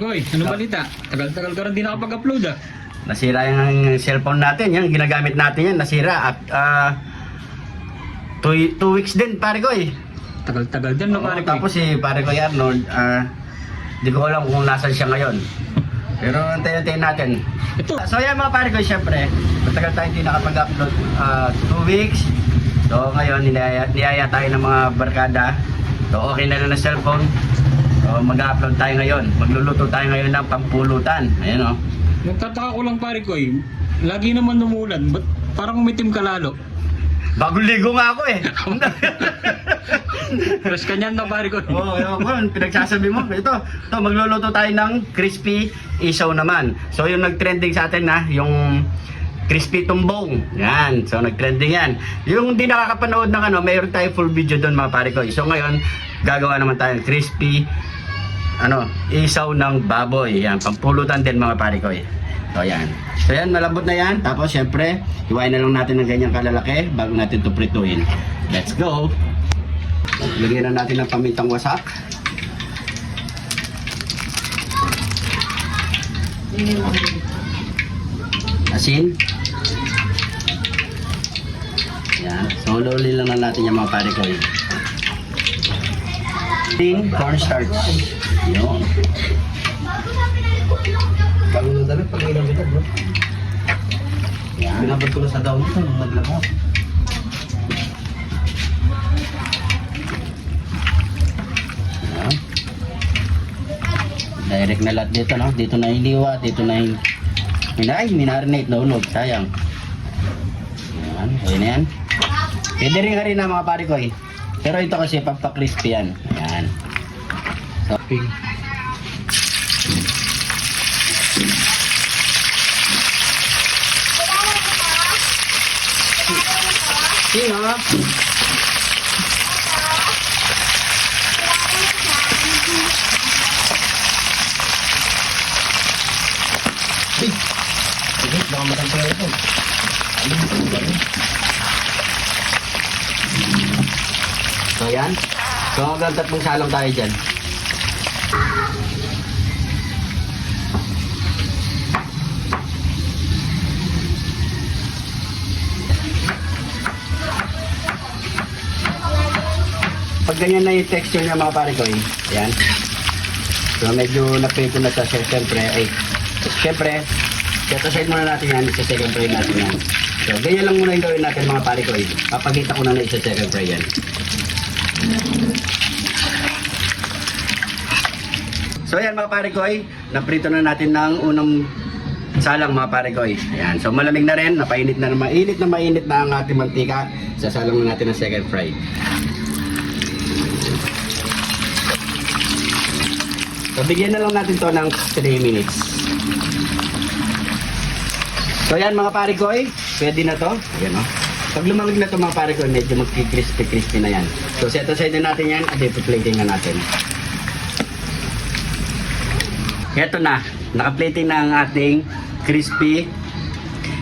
ko anong balita? Tagal-tagal ka rin di nakapag-upload ah. Nasira yung cellphone natin, yung ginagamit natin yan, nasira at 2 weeks din pare ko eh. Tagal-tagal din no pare ko. Tapos si pare ko Arnold, di ko alam kung nasan siya ngayon. Pero antayin natin. So yan mga pare ko, syempre, matagal tayo hindi nakapag-upload 2 weeks. So ngayon, niyaya tayo ng mga barkada. So okay na rin ang cellphone. So mag-upload tayo ngayon. Magluluto tayo ngayon ng pampulutan. Ayan o. Nagtataka ko lang pare ko lagi naman umulan, ba't parang umitim ka lalo? Bagong ligo nga ako eh. Fresh ka niyan na pare ko. Oo, yun, pinagsasabi mo. Ito, magluluto tayo ng crispy isaw naman. So yung nag-trending sa atin na, yung crispy tumbong. Yan, so nag-trending yan. Yung hindi nakakapanood ng mayroon tayo full video doon mga pare ko. So ngayon, gagawa naman tayo ng crispy isaw ng baboy. Yan, pampulutan din mga pare ko. So yan. So yan, malambot na yan. Tapos syempre, hiwain na lang natin ng ganyang kalalaki bago natin ito prituin. Let's go! Lagyan na natin ng pamintang wasak. Asin. Yan. So ululi lang na natin yung mga pare ko. Cornstarch. Yun. Bago na dami, pag ilang ito bro. Yan. Binabad ko na sa daon ito nung naglabas. Yan. Direct na lahat dito, no? Dito na iliwa, dito na minarinate na ulog, sayang. Yan, ayun yan. Pwede rin na mga pare ko eh. Pero ito kasi papakrispy yan. Yan. Topping. Sino? Sige, baka matangkala ito. So yan. So hanggang 3 salong tayo dyan. Pag ganyan na yung texture niya mga pare ko yan. So medyo naprito na siya siyempre set aside muna natin yan, isa-second fry natin yan. So ganyan lang muna yung gawin natin mga pare ko papagita ko na isa-second fry yan. So ayan mga pare ko naprito na natin ng unang salang mga pare ko ayan. So malamig na rin, mainit na ang ating mantika. Sasalang na natin ng second fry. So bigyan na lang natin to ng 3 minutes. So ayan mga pare ko pwede na to. Ayan o. Pag lumamig na to mga pare ko, medyo magki-crispy na yan. So set aside na natin yan at i-plating na natin. Ito na, naka-plating na ang ating crispy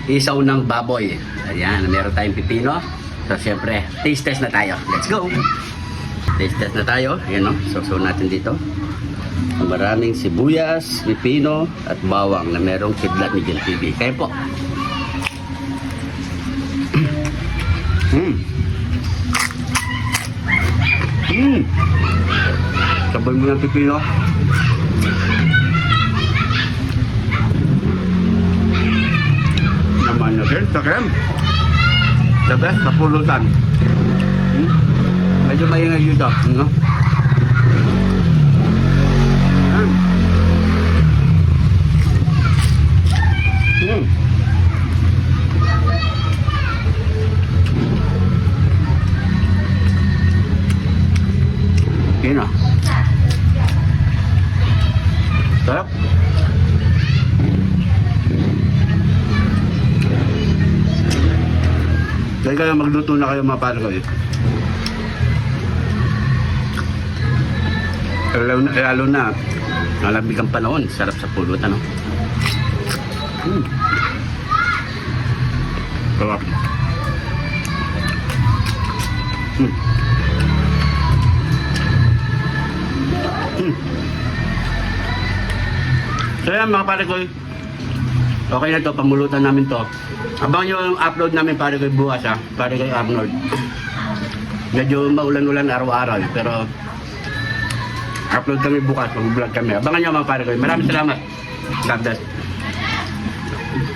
isaw ng baboy. Ayan, meron tayong pipino. So syempre, taste test na tayo. Let's go! Taste test na tayo. Ayan o, so natin dito. Maraming sibuyas, pipino at bawang na merong kidlat ni Gen TV. Kaya po. Sabay mo ng pipino. Naman na rin, sakam. The best na pulutan. Medyo maingay yun daw, no? Yun na. Sarap. Dahil kayo magluto na kayo mga pare ko lalo na nalamig ang panahon, sarap sa pulutan no? Sarap. So yan mga pare ko. Okay na to, pamulutan namin to. Abang yung upload namin pare ko bukas ha. Pare ko upload. Medyo maulan-ulan araw-araw pero upload kami bukas, mag-vlog kami. Abangan nyo mga pare ko. Maraming salamat. God bless.